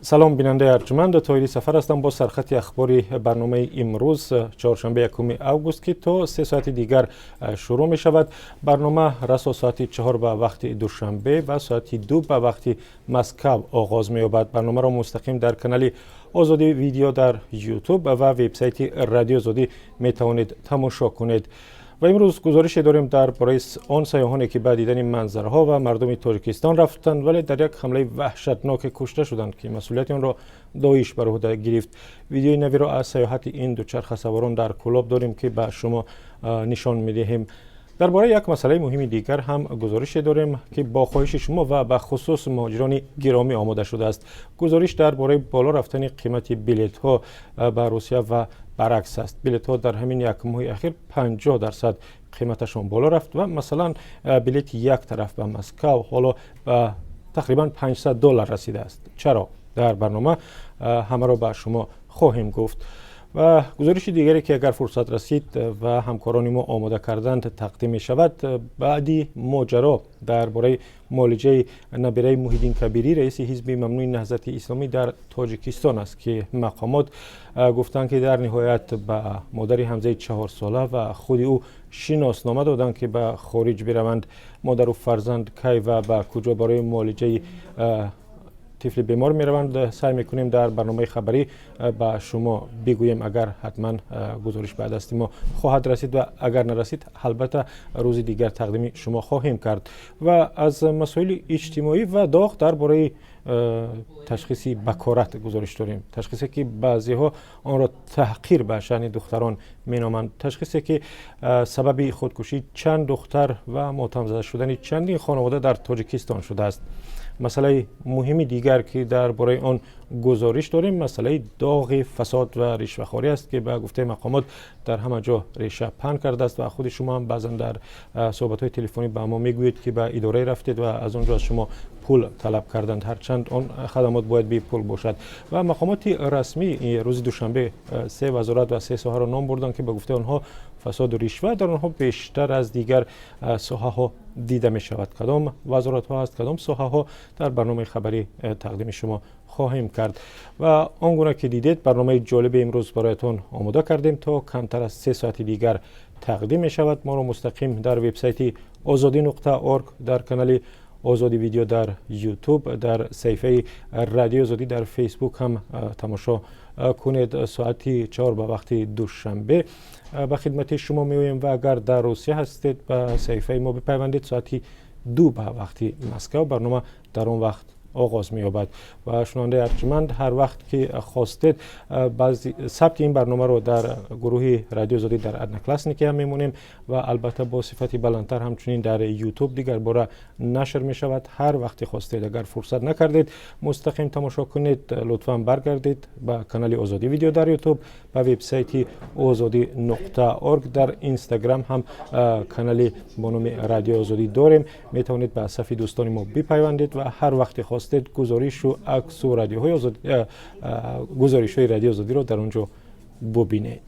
سلام بیننده ارجمند، طاهری سفر هستم با سرخط اخباری برنامه امروز چهارشنبه 1 اوگوست که تا 3 ساعت دیگر شروع می شود. برنامه رسا ساعت 4 به وقت دوشنبه و ساعت 2 به وقت مسکو آغاز می یابد. برنامه را مستقیم در کانال آزادی ویدیو در یوتیوب و وبسایت رادیو آزادی می توانید تماشا کنید. و امروز گزارش داریم درباره آن سیاحانی که به دیدن منظرها و مردم تاجیکستان رفتند ولی در یک حمله وحشتناک کشته شدند که مسئولیت آن را داعش بر عهده گرفت. ویدیوی نوی را از سیاحت این دوچرخه سواران در کلاب داریم که به شما نشان می‌دهیم. درباره یک مسئله مهم دیگر هم گزارش داریم که با خواهش شما و به خصوص مهاجران گرامی آماده شده است. گزارش درباره بالا رفتن قیمت بلیط ها به روسیه و برعکس است. بلیط ها در همین یک ماه اخیر 50% قیمتشان بالا رفت و مثلا بلیط یک طرف به مسکو حالا به تقریبا $500 رسیده است. چرا؟ در برنامه همه را به شما خواهیم گفت. و گزارش دیگری که اگر فرصت رسید و همکاران ما آماده کردند تقدیم می شود بعدی ماجرا درباره معالجه نبیره محیدین کبیری رئیس حزب ممنوع نهضت اسلامی در تاجیکستان است که مقامات گفتند که در نهایت به مادر حمزه 4 ساله و خود او شناسنامه دادند که به خارج بروند. مادر و فرزند کی و به کجا برای معالجه طفل بیمار می روند سعی می کنیم در برنامه خبری به شما بگوییم. اگر حتما گزارش به دست ما خواهد رسید و اگر نرسید البته روز دیگر تقدیم شما خواهیم کرد. و از مسائل اجتماعی و داغ درباره تشخیص بکارت گزارش داریم. تشخیصی که بعضی ها آن را تحقیر به شأن دختران می نامند. تشخیصی که سبب خودکشی چند دختر و ماتم زده شدن چندین خانواده در تاجیکستان شده است. مسئله مهمی دیگر که درباره آن گزارش داریم مسئله داغ فساد و رشوه‌خواری است که به گفته مقامات در همه جا ریشه پهن کرده است و خود شما هم بعضا در صحبت‌های تلفنی به ما میگویید که به اداره رفتید و از اونجا از شما پول طلب کردند، هرچند آن خدمات باید بی پول باشد. و مقامات رسمی روز دوشنبه 3 وزارت و 3 ساحه را نام بردند که به گفته آنها فساد و رشوه در آنها بیشتر از دیگر ساحه ها دیده می شود. کدام وزارت ها است، کدام ساحه ها در برنامه خبری تقدیم شما خواهیم کرد. و آنگونه که دیدید برنامه جالب امروز برایتان آماده کردیم تا کمتر از 3 ساعت دیگر تقدیم می شود. ما را مستقیم در وبسایت azadi.org، در کانال آزادی ویدیو در یوتیوب، در صفحه رادیو آزادی در فیسبوک هم تماشا کنید. ساعت 4 به وقت دوشنبه به خدمت شما می‌آییم و اگر در روسیه هستید به صفحه ما بپیوندید. ساعت 2 به وقت مسکو برنامه در اون وقت آغاز می‌یابد. و شنونده ارجمند هر وقت که خواستید ثبت این برنامه رو در گروه رادیو آزادی در ادنکلاسنیکی هم میمونیم و البته با صفت بلندتر همچنین در یوتیوب دیگر باره نشر می شود. هر وقت خواستید اگر فرصت نکردید مستقیم تماشا کنید لطفاً برگردید به کانال آزادی ویدیو در یوتیوب، به وبسایت azadi.org. در اینستاگرام هم کانال با نام رادیو آزادی داریم، می توانید به صفحه دوستان ما بپیوندید و هر وقت خواستید گزارش و عکس و گزارش های رادیو آزادی رو در اونجا ببینید.